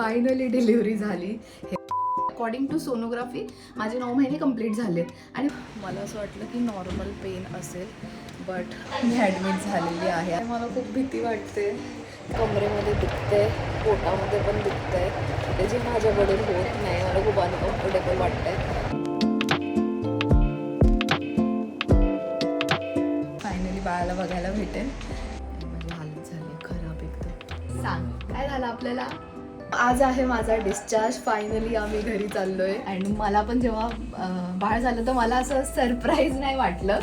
Finally delivery झाली. According to sonography माझे 9 महिने कंप्लीट झालेत आणि मला असं वाटलं की नॉर्मल पेन असेल, बट मी ॲडमिट झालेली आहे. मला खूप भीती वाटते. कमरेमध्ये दुखते, पोटामध्ये पण दुखतंय. त्याची माझ्याकडून होत नाही. मला खूप अनकम्फर्टेबल वाटतंय. फायनली बाळाला बघायला भेटेल. माझी हालत झाली खराब एकदम. सांग काय झालं आपल्याला. आज आहे माझा डिस्चार्ज. फायनली आम्ही घरी चाललोय. आणि मला पण जेव्हा बाळ झालं तर मला असं सरप्राईज नाही वाटलं.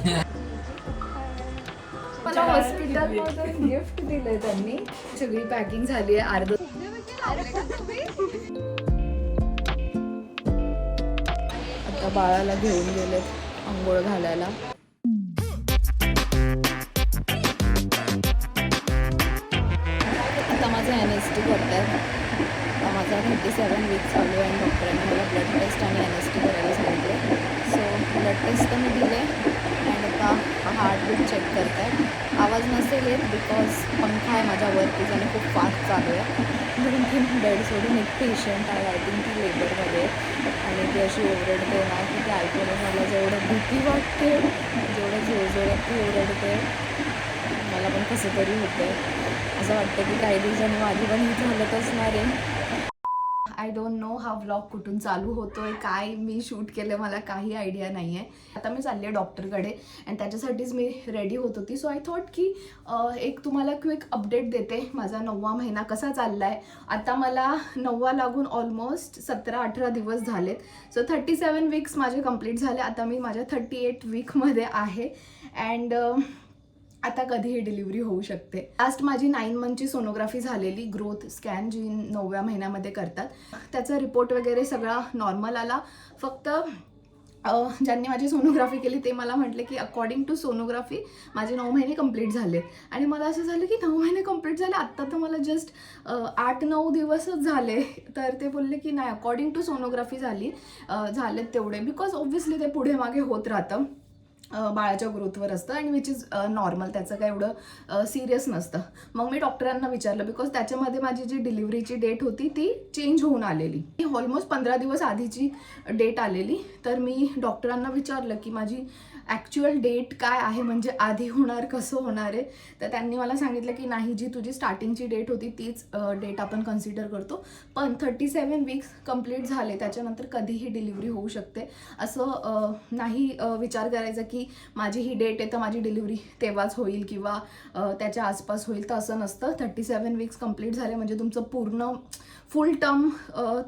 मला हॉस्पिटलमधून गिफ्ट दिलंय त्यांनी. सगळी पॅकिंग झाली आहे. आता बाळाला घेऊन गेले अंघोळ घालायला. आता माझं NST करतात. माझा 37 वीक चालू आहे आणि डॉक्टरांनी मला ब्लड टेस्ट आणि NST करायला सांगितले. सो ब्लड टेस्ट तर मी दिले आणि आता हार्टबीट चेक करत आहे. आवाज नसेल येत बिकॉज पंखा आहे माझ्या वरतीच आणि खूप फास्ट चालू आहे. 2-3 बेड सोडून एक पेशंट आहे. आय थिंक ती लेबरमध्ये आणि ती अशी ओरडते ना की ते ऐकून मला जेवढं भीती वाटते, जेवढं जोरजोरात ती ओरडते मला पण कसं तरी होतं. असं वाटतं की काही दिवसांनी माझी पण ही झालत असणार आहे. आय डोंट नो हा व्लॉग कुठून चालू होतोय, काय मी शूट केलं मला काही आयडिया नाही आहे. आता मी चालली आहे डॉक्टरकडे आणि त्याच्यासाठीच मी रेडी होत होती. सो आय थॉट की एक तुम्हाला क्विक अपडेट देते. माझा 9वा महिना कसा चालला आहे. आता मला 9वा लागून ऑलमोस्ट 17-18 दिवस झालेत. सो 37 वीक्स माझे कंप्लीट झाले. आता मी माझ्या 38 वीकमध्ये आहे अँड आता कधीही डिलिव्हरी होऊ शकते. लास्ट माझी 9 मंथची सोनोग्राफी झालेली, ग्रोथ स्कॅन जी 9व्या महिन्यामध्ये करतात. त्याचा रिपोर्ट वगैरे सगळा नॉर्मल आला. फक्त ज्यांनी माझी सोनोग्राफी केली ते मला म्हटले की अकॉर्डिंग टू सोनोग्राफी माझे 9 महिने कंप्लीट झाले. आणि मला असं झालं की 9 महिने कंप्लीट झाले, आत्ता तर मला जस्ट 8-9 दिवसच झाले. तर ते बोलले की नाही, अकॉर्डिंग टू सोनोग्राफी झालेत तेवढे, बिकॉज ऑब्व्हियसली ते पुढे मागे होत राहतं, बाळाच्या ग्रोथवर असतं आणि विच इज नॉर्मल. त्याचं काय एवढं सिरियस नसतं. मग मी डॉक्टरांना विचारलं बिकॉज त्याच्यामध्ये माझी जी डिलिव्हरीची डेट होती ती चेंज होऊन आलेली. ऑलमोस्ट 15 दिवस आधीची डेट आलेली. तर मी डॉक्टरांना विचारलं की माझी ॲक्च्युअल डेट काय आहे, म्हणजे आधी होणार कसं होणार आहे. तर त्यांनी मला सांगितलं की नाही, जी तुझी स्टार्टिंगची डेट होती तीच डेट आपण कन्सिडर करतो, पण 37 वीक्स कंप्लीट झाले त्याच्यानंतर कधीही डिलिव्हरी होऊ शकते. असं नाही विचार करायचा की माझी ही डेट आहे तर माझी डिलिव्हरी तेव्हाच होईल किंवा त्याच्या आसपास होईल. तर असं नसतं. 37 वीक्स कंप्लीट झाले म्हणजे तुमचं पूर्ण फुल टर्म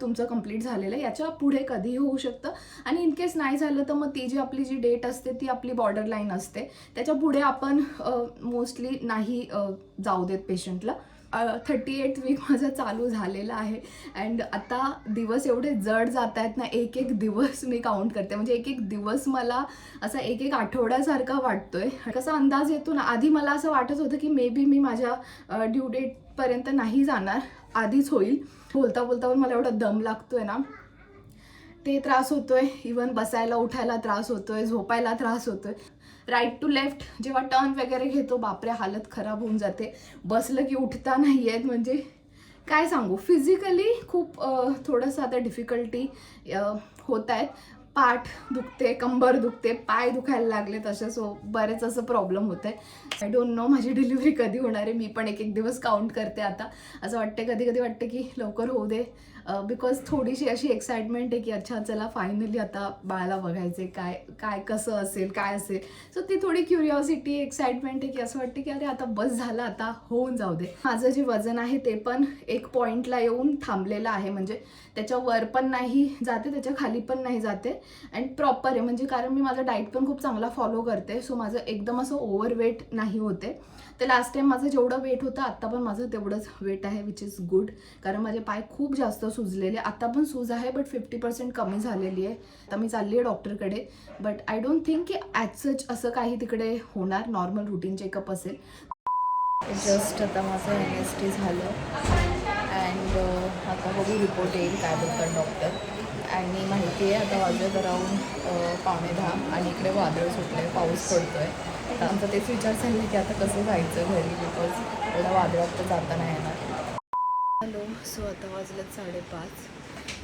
तुमचं कंप्लीट झालेलं आहे. याच्या पुढे कधीही होऊ शकतं. आणि इन केस नाही झालं तर मग ती जी आपली जी डेट असते ती आपली बॉर्डर लाईन असते, त्याच्या पुढे आपण मोस्टली नाही जाऊ देत पेशंटला. 38 वीक माझा चालू झालेला आहे अँड आता दिवस एवढे जड जात आहेत ना, एक एक दिवस मी काउंट करते. म्हणजे एक एक दिवस मला असा एक एक आठवड्यासारखा वाटतोय. कसा अंदाज येतो ना, आधी मला असं वाटत होतं की मे बी मी माझ्या ड्यू डेटपर्यंत नाही जाणार, आधीच होईल. बोलता बोलता पण मला एवढा दम लागतोय ना, ते त्रास होतोय. इवन बसायला उठायला त्रास होतोय, झोपायला त्रास होतोय. राईट टू लेफ्ट जेव्हा टर्न वगैरे घेतो, बापरे हालत खराब होऊन जाते. बसलं की उठता नाही आहेत. म्हणजे काय सांगू, फिजिकली खूप थोडंसं आता डिफिकल्टी होत आहेत. पाठ दुखते, कंबर दुखते, पाय दुखायला लागले तसे. सो बरेच असं प्रॉब्लेम होत आहे. आय डोंट नो माझी डिलिव्हरी कधी होणार आहे. मी पण एक एक दिवस काउंट करते आता. असं वाटते, कधी कधी वाटते की लवकर होऊ दे, बिकॉज थोडीशी अशी एक्साइटमेंट आहे की अच्छा चला फायनली आता बाळाला बघायचे, काय काय कसं असेल काय असेल. सो ती थोडी क्युरिओसिटी एक्साइटमेंट आहे की असं वाटते की अरे आता बस झालं, आता होऊन जाऊ दे. माझं जे वजन आहे ते पण एक पॉईंटला येऊन थांबलेलं आहे. म्हणजे त्याच्या वर पण नाही जाते, त्याच्या खाली पण नाही जाते अँड प्रॉपर आहे. म्हणजे कारण मी माझा डाएट पण खूप चांगला फॉलो करते. सो माझं एकदम असं ओव्हरवेट नाही होते. तर लास्ट टाइम माझं जेवढं वेट होतं आत्ता पण माझं तेवढंच वेट आहे, विच इज गुड. कारण माझे पाय खूप जास्त सुजलेले, आता पण सूज आहे बट 50% कमी झालेली आहे. आता मी चालली आहे डॉक्टरकडे, बट आय डोंट थिंक की ॲज सच असं काही तिकडे होणार. नॉर्मल रुटीन चेकअप असेल. जस्ट आता माझं NST झालं अँड आता बघू रिपोर्ट येईल काय बोलतात डॉक्टर. आणि माहिती आहे आता वाजत अराऊंड 9:15 आणि इकडे वादळ सुटले, पाऊस पडतोय. तर आमचा तेच विचार चालले की आता कसं जायचं घरी, बिकॉज एवढा वादळात तर जाता नाही येणार. हॅलो. सो आता वाजलेत 5:30.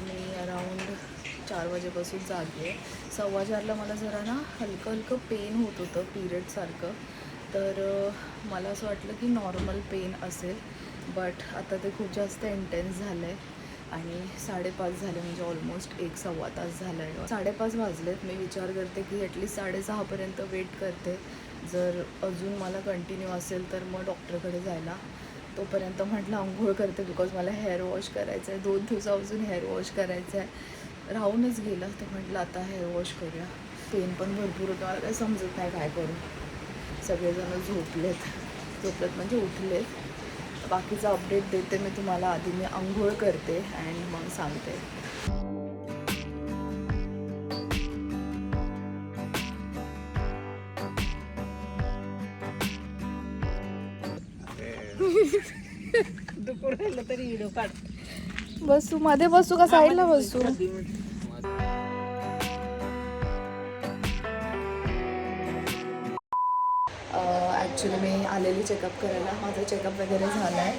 मी अराऊंड 4 वाजेपासून जागे आहे. 4:15ला मला जरा ना हलकं पेन होत होतं पिरियडसारखं. तर मला असं वाटलं की नॉर्मल पेन असेल, बट आता ते खूप जास्त इंटेन्स झालं आहे आणि 5:30 झाले, म्हणजे ऑलमोस्ट 1-1.25 तास झाला आहे. 5:30 वाजलेत. मी विचार करते की ॲटलीस्ट 6:30पर्यंत वेट करते. जर अजून मला कंटिन्यू असेल तर मग डॉक्टरकडे जायला. तोपर्यंत म्हटलं आंघोळ करते, बिकॉज मला हेअर वॉश करायचं आहे. 2 दिवसापासून हेअर वॉश करायचं आहे, राहूनच गेलं. तर म्हटलं आता हेअर वॉश करूया. पेन पण भरपूर होतं, मला काही समजत नाही काय करू. सगळेजण झोपलेत म्हणजे उठलेत. बाकीचा अपडेट देते मी तुम्हाला. आधी मी आंघोळ करते अँड मग सांगते. तरी व्हिडिओ काढ. बसू मध्ये बसू का साईडला बसू? ॲक्च्युली मी आलेली चेकअप करायला. माझं चेकअप वगैरे झालं आहे,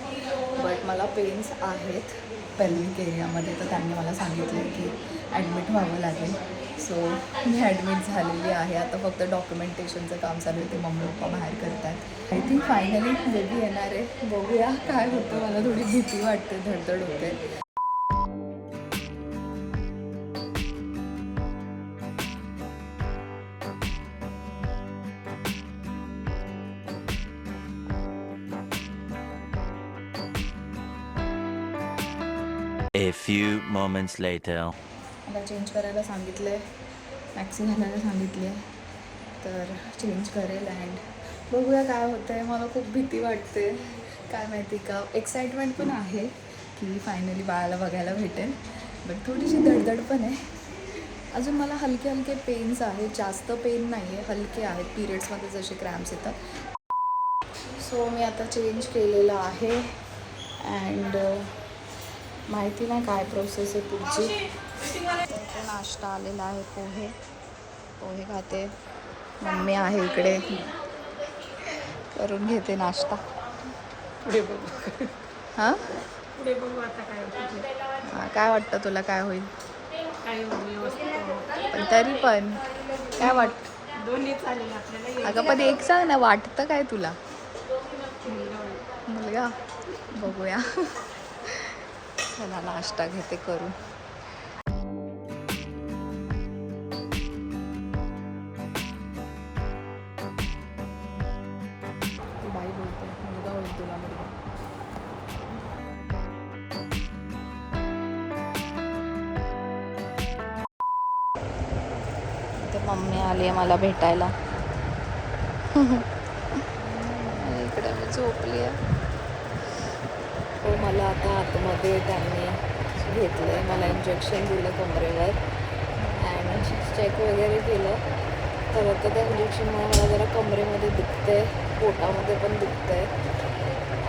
बट मला पेन्स आहेत पेल्विक एरियामध्ये. तर त्यांनी मला सांगितलं की ॲडमिट व्हावं लागेल. सो मी ॲडमिट झालेली आहे. आता फक्त डॉक्युमेंटेशनचं काम चालू आहे, ते मम्मी पप्पा बाहेर करत आहेत. आय थिंक फायनली बेबी येणार आहे. बघूया काय होतं. मला थोडी भीती वाटते, धडधड होते. A few moments later. मला चेंज करायला सांगितलं आहे, मॅक्सी घालायला सांगितली आहे, तर चेंज करेल अँड बघूया काय होतं आहे. मला खूप भीती वाटते, काय माहिती का. एक्साइटमेंट पण आहे की फायनली बाळाला बघायला भेटेल, बट थोडीशी धडधड पण आहे. अजून मला हलके पेन्स आहेत, जास्त पेन नाही आहे, हलके आहेत. पिरियड्समध्ये जसे क्रॅम्प्स येतात. सो मी आता चेंज केलेलं आहे अँड माहिती नाही काय प्रोसेस आहे पुढची. तर नाश्ता आलेला आहे, पोहे खाते. मम्मी आहे इकडे, करून घेते नाश्ता. पुढे बघू. हां पुढे बघू आता काय होतं. काय वाटतं तुला काय होईल? काय व्यवस्थित पण तरी पण काय वाटतं? दोन्ही चालेल आपल्याला. अगं पण एक सांग ना, वाटतं काय तुला? मुलगा. बघूया. चला नाश्ता घेते करून. बाई बोलते, मुलगा होईल तुला मुलगा. इथे मम्मी आली आहे मला भेटायला. इकडे मी झोपली आहे. हो, मला आता आतमध्ये त्यांनी घेतलं आहे. मला इंजेक्शन दिलं कमरेवर अँड चेक वगैरे केलं. तर आता त्या इंजेक्शनमुळे मला जरा कमरेमध्ये दुखतं आहे, पोटामध्ये पण दुखतं आहे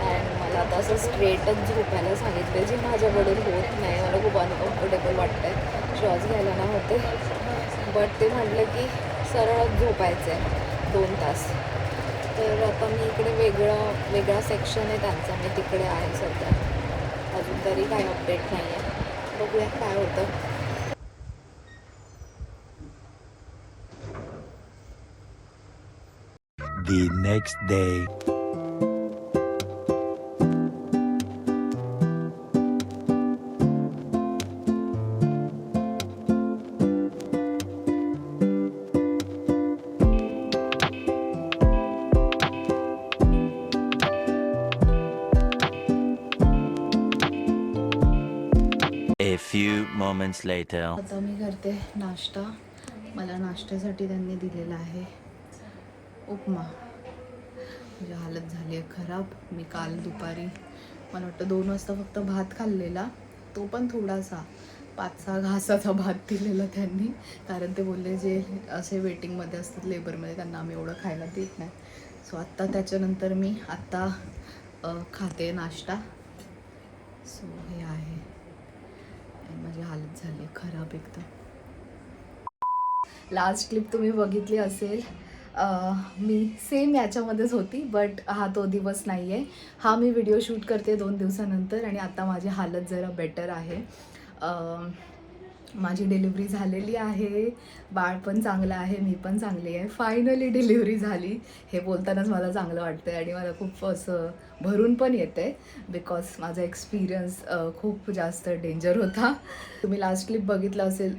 अँड मला आता असं स्ट्रेटच झोपायला सांगितलं, जे माझ्याकडून होत नाही. मला खूप अनकम्फर्टेबल वाटतं आहे, श्वास घ्यायला ना होते. बट ते म्हटलं की सरळच झोपायचं आहे 2 तास. तर आता मी इकडे वेगळा सेक्शन आहे त्यांचा, मी तिकडे आहे सध्या. अजून तरी काही अपडेट नाही आहे, बघूया काय होतं. The next day. A few moments later. आता मी करते नाश्ता. मला नाश्त्यासाठी त्यांनी दिलेला आहे उपमा. म्हणजे हालत झाली आहे खराब. मी काल दुपारी मला वाटतं 2 वाजता फक्त भात खाल्लेला, तो पण थोडासा 5-6 घासाचा भात दिलेला त्यांनी. कारण ते बोलले जे असे वेटिंगमध्ये असतात लेबरमध्ये त्यांना आम्ही एवढं खायला देत नाही. सो आत्ता त्याच्यानंतर मी आत्ता खाते नाश्ता. सो हे आहे. माझी हालत झाली खराब एकदम. लास्ट क्लिप तुम्ही बघितली असेल. मी सेम याच्यामध्येच होती, बट हा तो दिवस नाही आहे. हा मी व्हिडिओ शूट करते 2 दिवसानंतर आणि आता माझी हालत जरा बेटर आहे. माझी डिलिव्हरी झालेली आहे, बाळ पण चांगलं आहे, मी पण चांगली आहे. फायनली डिलिव्हरी झाली हे बोलतानाच मला चांगलं वाटतं आहे आणि मला खूप असं भरून पण येतं आहे बिकॉज माझा एक्सपिरियन्स खूप जास्त डेंजर होता. तुम्ही लास्ट क्लिप बघितलं असेल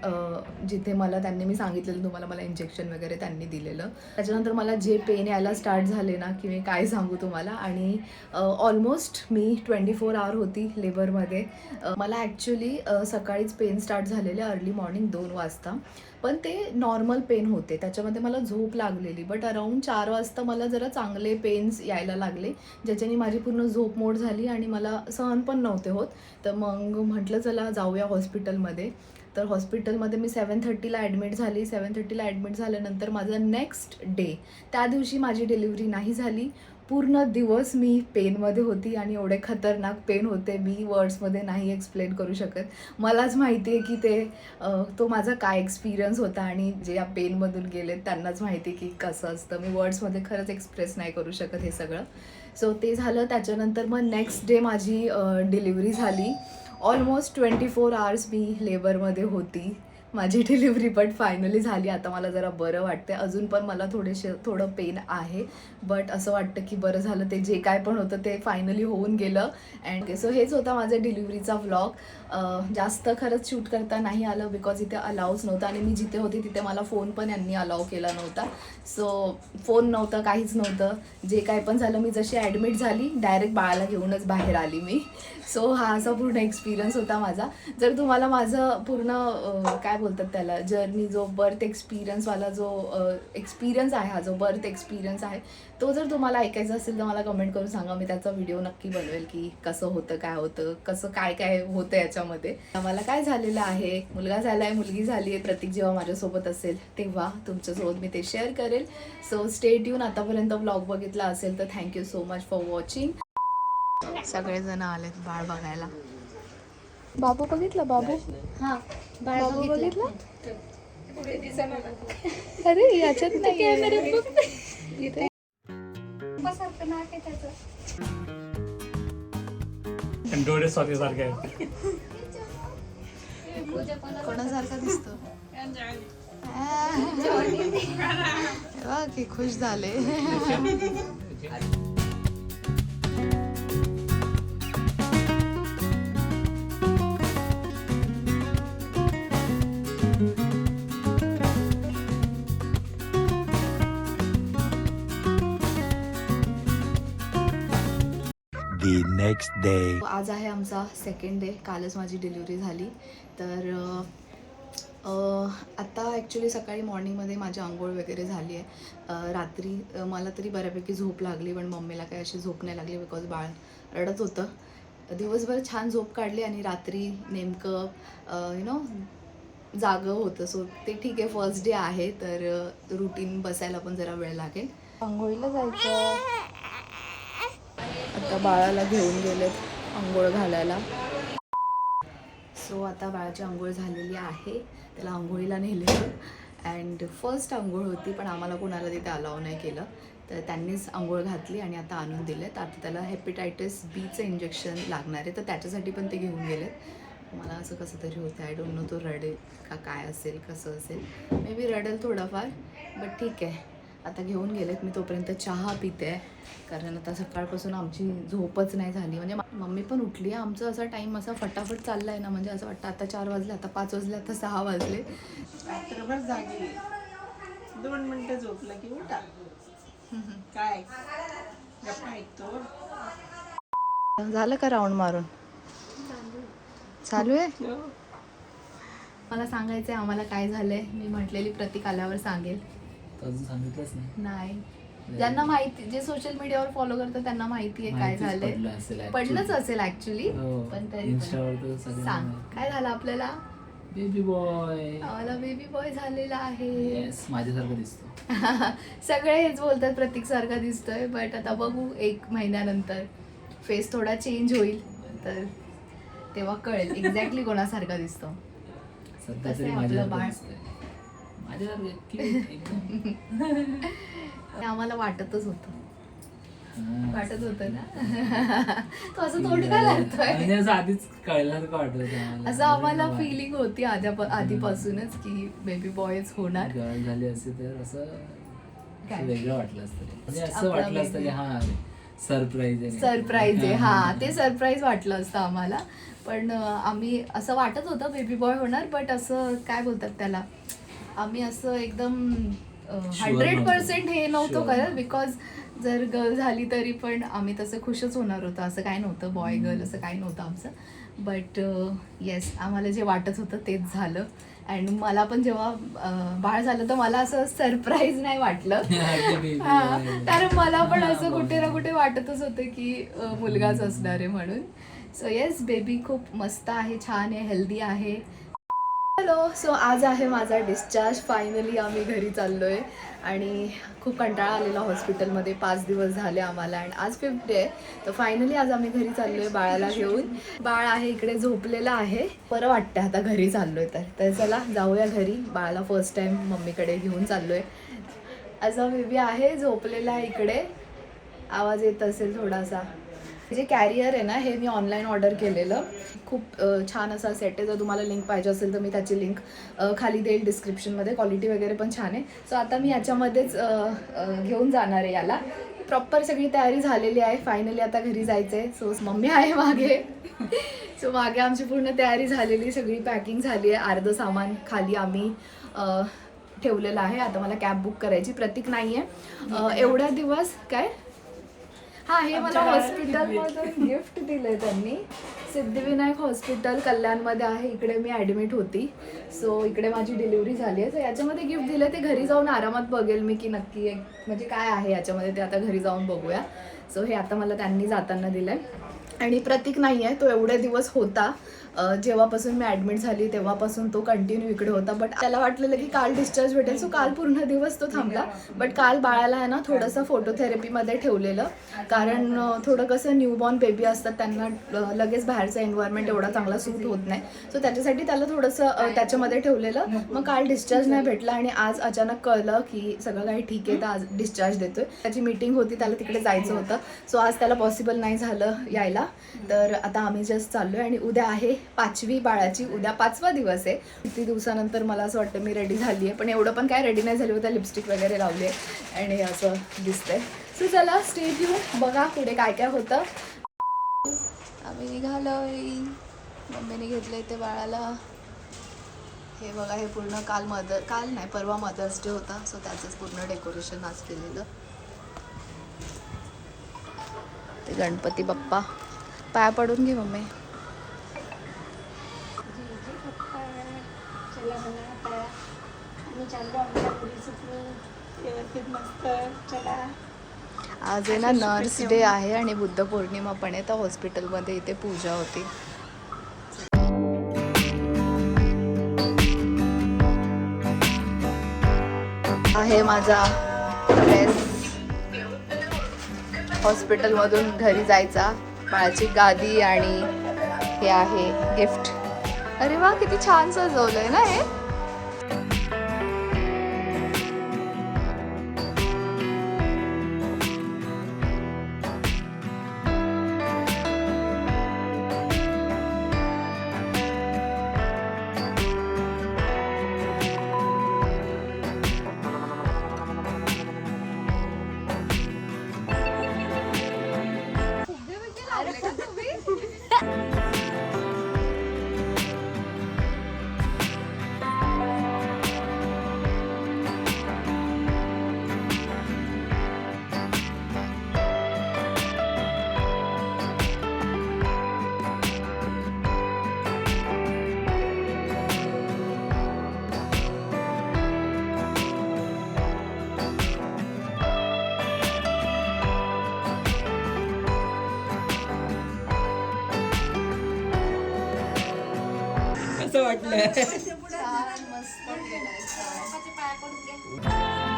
जिथे त्यांनी मी सांगितलेलं तुम्हाला, मला इंजेक्शन वगैरे त्यांनी दिलेलं. त्याच्यानंतर मला जे पेन यायला स्टार्ट झाले ना की मी काय सांगू तुम्हाला. आणि ऑलमोस्ट मी 24 आवर होती लेबरमध्ये. मला ॲक्च्युली सकाळीच पेन स्टार्ट झालेले अर्ली मॉर्निंग 2 वाजता, पण ते नॉर्मल पेन होते, त्याच्यामध्ये मला झोप लागलेली. बट अराऊंड 4 वाजता मला जरा चांगले पेन्स यायला लागले, ज्याच्याने माझी पूर्ण झोप मोड झाली आणि मला सहन पण नव्हते होत. तर मग म्हटलं चला जाऊया हॉस्पिटलमध्ये. तर हॉस्पिटलमध्ये मी 7:30ला ॲडमिट झाली. 7:30ला ॲडमिट झाल्यानंतर माझं नेक्स्ट डे, त्या दिवशी माझी डिलिव्हरी नाही झाली. पूर्ण दिवस मी पेनमध्ये होती आणि एवढे खतरनाक पेन होते, मी वर्ड्समध्ये नाही एक्सप्लेन करू शकत. मलाच माहिती आहे की तो माझा काय एक्सपिरियन्स होता आणि जे या पेनमधून गेले त्यांनाच माहिती की कसं असतं. मी वर्ड्समध्ये खरंच एक्सप्रेस नाही करू शकत हे सगळं. सो ते झालं. त्याच्यानंतर मग नेक्स्ट डे माझी डिलिव्हरी झाली. ऑलमोस्ट 24 आवर्स मी लेबरमध्ये होती. माझी डिलिव्हरी पण फायनली झाली. आता मला जरा बरं वाटतं. अजून पण मला थोडं पेन आहे, बट असं वाटतं की बरं झालं, ते जे काय पण होतं ते फायनली होऊन गेलं. अँड सो हेच होता माझा डिलिव्हरीचा व्लॉग. जास्त खरंच शूट करता नाही आलं बिकॉज इथे अलाउच नव्हतं आणि मी जिथे होती तिथे मला फोन पण यांनी अलाउ केला नव्हता. सो फोन नव्हतं, काहीच नव्हतं. जे काय पण झालं, मी जशी ॲडमिट झाली डायरेक्ट बाळाला घेऊनच बाहेर आली मी. सो हा असा पूर्ण एक्सपिरियन्स होता माझा. जर तुम्हाला माझं पूर्ण काय बोलतात त्याला जर्नी, जो बर्थ एक्सपिरियन्सवाला जो एक्सपिरियन्स आहे, हा जो बर्थ एक्सपिरियन्स आहे, तो जर तुम्हाला ऐकायचा असेल तर मला कमेंट करून सांगा. मी त्याचा व्हिडिओ नक्की बनवेल की कसं होतं, काय होतं, कसं काय काय होतं याच्यामध्ये. मला काय झालेलं आहे, मुलगा झाला आहे, मुलगी झाली आहे. प्रतीक जेव्हा माझ्यासोबत असेल तेव्हा तुमच्यासोबत मी ते शेअर करेल. So stay tune. आतापर्यंत व्लॉग बघितला असेल तर thank you so much for watching. सगळेजण आलेत बाळ बघायला. बाबू बघितलं? बाबू, हा बाबू बघितलं? अरे याच्यात नाही. डोळे स्वातीसारखे आहेत. कोणासारखा दिसतो? की खुश झाले. The next day. आज आहे आमचा सेकंड डे. कालच माझी डिलिव्हरी झाली. तर आत्ता ॲक्च्युली सकाळी मॉर्निंगमध्ये माझी आंघोळ वगैरे झाली आहे. रात्री मला तरी बऱ्यापैकी झोप लागली, पण मम्मीला काही अशी झोप नाही लागली बिकॉज बाळ रडत होतं. दिवसभर छान झोप काढली आणि रात्री नेमकं जागं होतं. सो ते ठीक आहे, फर्स्ट डे आहे तर रुटीन बसायला पण जरा वेळ लागेल. आंघोळीला जायचं. आता बाळाला घेऊन गेलेत आंघोळ घालायला. सो आता बाळाची आंघोळ झालेली आहे, त्याला आंघोळीला नेलेलं. अँड फर्स्ट आंघोळ होती, पण आम्हाला कोणाला तिथे अलाव नाही केलं, तर त्यांनीच आंघोळ घातली आणि आता आणून दिलेत. आता त्याला हेपेटायटिस बीचं इंजेक्शन लागणार आहे, तर त्याच्यासाठी पण ते घेऊन गेलेत. मला असं कसं तरी होतं, आय डोंट नो तो रडेल का काय असेल, कसं असेल. मे बी रडेल थोडंफार, बट ठीक आहे. आता घेऊन गेलेत. मी तोपर्यंत चहा पिते, कारण आता सकाळपासून आमची झोपच नाही झाली. म्हणजे मम्मी पण उठली आहे. आमचं असा टाईम असा फटाफट चालला आहे ना, म्हणजे असं वाटतं आता 4 वाजले, आता 5 वाजले, आता 6 वाजले. रात्रभर जागी 2 मिनिटं झोपलं की उठा. काय गप्पा ऐकतो. झालं का राऊंड मारून? चालू आहे. मला सांगायचं आहे आम्हाला काय झालंय. मी म्हटलेली प्रतीक आल्यावर सांगेल. अजून सांगितलंच नाही. ज्यांना माहिती, जे सोशल मीडियावर फॉलो करतात त्यांना माहिती आहे काय झालंय. पडलंच असेल ऍक्च्युली, पण तरी सांग काय झालं आपल्याला. Baby boy. आम्हाला बेबी बॉय झालेला आहे. माझ्यासारखं दिसतो. सगळे हेच बोलतात प्रतीक सारखा दिसतोय, बट आता बघू 1 महिन्यानंतर फेस थोडा चेंज होईल तर तेव्हा कळेल एक्झॅक्टली कोणासारखा दिसतो. सध्या तरी आपलं बाळ माझ्यासारखं आम्हाला वाटतच होतं. हा. वाटत होतं ना. तो असं तोंड का लागतोय? म्हणजे असं आधीच कळल्यासारखं वाटत होतं आम्हाला. असं आम्हाला फिलिंग होती आधीपासूनच की बेबी बॉयच होणार. गर्ल झाली असते तर असं काय? वेगळं वाटलं असतं रे. म्हणजे असं आपला वाटलं असतं की baby. हा सरप्राईज आहे. सरप्राईज आहे. हा, ते सरप्राईज वाटलं असतं आम्हाला. पण आम्ही असं वाटत होतं बेबी बॉय होणार, बट असं काय बोलतात त्याला, आम्ही असं एकदम 100% हे नव्हतं Sure. करत. बिकॉज जर गर्ल झाली तरी पण आम्ही तसं खुशच होणार होतं. असं काय नव्हतं बॉय गर्ल असं काय नव्हतं आमचं. बट येस, आम्हाला जे वाटत होतं तेच झालं. अँड मला पण जेव्हा बाळ झालं तर मला असं सरप्राईज नाही वाटलं. हा, कारण मला पण असं कुठे ना कुठे वाटतच होतं की मुलगाच असणार आहे म्हणून. सो येस, बेबी खूप मस्त आहे, छान आहे, हेल्दी आहे. हॅलो. सो आज आहे माझा डिस्चार्ज. फायनली आम्ही घरी चाललो आहे आणि खूप कंटाळा आलेला हॉस्पिटलमध्ये. 5 दिवस झाले आम्हाला आणि आज 5th डे आहे. तर फायनली आज आम्ही घरी चाललो आहे बाळाला घेऊन. बाळ आहे इकडे झोपलेलं आहे. बरं वाटतं आता घरी चाललो आहे तर चला जाऊया घरी. बाळाला फर्स्ट टाईम मम्मीकडे घेऊन चाललो आहे. असा बेबी आहे, झोपलेला आहे इकडे. आवाज येत असेल थोडासा. जे कॅरियर आहे ना, हे मी ऑनलाईन ऑर्डर केलेलं. खूप छान असा सेट आहे. जर तुम्हाला लिंक पाहिजे असेल तर मी त्याची लिंक खाली देईल डिस्क्रिप्शनमध्ये. क्वालिटी वगैरे पण छान आहे. सो आता मी याच्यामध्येच घेऊन जाणार आहे याला. प्रॉपर सगळी तयारी झालेली आहे. फायनली आता घरी जायचं आहे. सो मम्मी आहे मागे. सो मागे आमची पूर्ण तयारी झालेली, सगळी पॅकिंग झाली आहे. अर्धं सामान खाली आम्ही ठेवलेलं आहे. आता मला कॅब बुक करायची. प्रतीक नाही आहे एवढ्या दिवस. काय? हां, हे मला हॉस्पिटलमधून गिफ्ट दिलं त्यांनी. सिद्धिविनायक हॉस्पिटल कल्याणमध्ये आहे. इकडे मी ॲडमिट होती. सो इकडे माझी डिलिव्हरी झाली आहे. सो याच्यामध्ये गिफ्ट दिलं. ते घरी जाऊन आरामात बघेल मी की नक्की म्हणजे काय आहे याच्यामध्ये, ते आता घरी जाऊन बघूया. सो हे आता मला त्यांनी जाताना दिलं आहे. आणि प्रतीक नाही आहे, तो एवढे दिवस होता. जेव्हापासून मी ॲडमिट झाली तेव्हापासून तो कंटिन्यू इकडे होता. बट त्याला वाटलेलं की काल डिस्चार्ज भेटेल. सो काल पूर्ण दिवस तो थांबला. बट काल बाळाला आहे ना थोडंसं फोटोथेरपीमध्ये ठेवलेलं. कारण थोडं कसं न्यूबॉर्न बेबी असतात, त्यांना लगेच बाहेरचं एन्व्हायरमेंट एवढा चांगला सूट होत नाही. सो त्याच्यासाठी त्याला थोडंसं त्याच्यामध्ये ठेवलेलं. मग काल डिस्चार्ज नाही भेटला आणि आज अचानक कळलं की सगळं काही ठीक आहे तर आज डिस्चार्ज देतोय. त्याची मीटिंग होती, त्याला तिकडे जायचं होतं. सो आज त्याला पॉसिबल नाही झालं यायला. तर आता आम्ही जस्ट चाललोय आणि उद्या आहे 5वी बाळाची. उद्या 5वा दिवस आहे. किती दिवसानंतर मला असं वाटतं मी रेडी झाली आहे. पण एवढं पण काय रेडी नाही झाली होतं. लिपस्टिक वगैरे लावली आहे आणि असं दिसतंय. सो चला स्टे ट्यून, बघा पुढे काय काय होतं. आम्ही निघालोय. मम्मीने घेतलंय ते बाळाला. हे बघा, हे पूर्ण काल नाही परवा मदर्स डे होता. सो त्याचंच पूर्ण डेकोरेशन आज केलेलं. ते गणपती बाप्पा. पाया पडून घे मम्मी. आज आहे ना नर्स डे आहे आणि बुद्ध पौर्णिमा पण आहे. तर हॉस्पिटलमध्ये इथे पूजा होती. आहे माझा ड्रेस. हॉस्पिटलमधून घरी जायचा. बाळाची गादी आणि हे आहे गिफ्ट. अरे वा, किती छान सजवलंय ना हे. असं वाटलं. छान, मस्त केलंय, छान.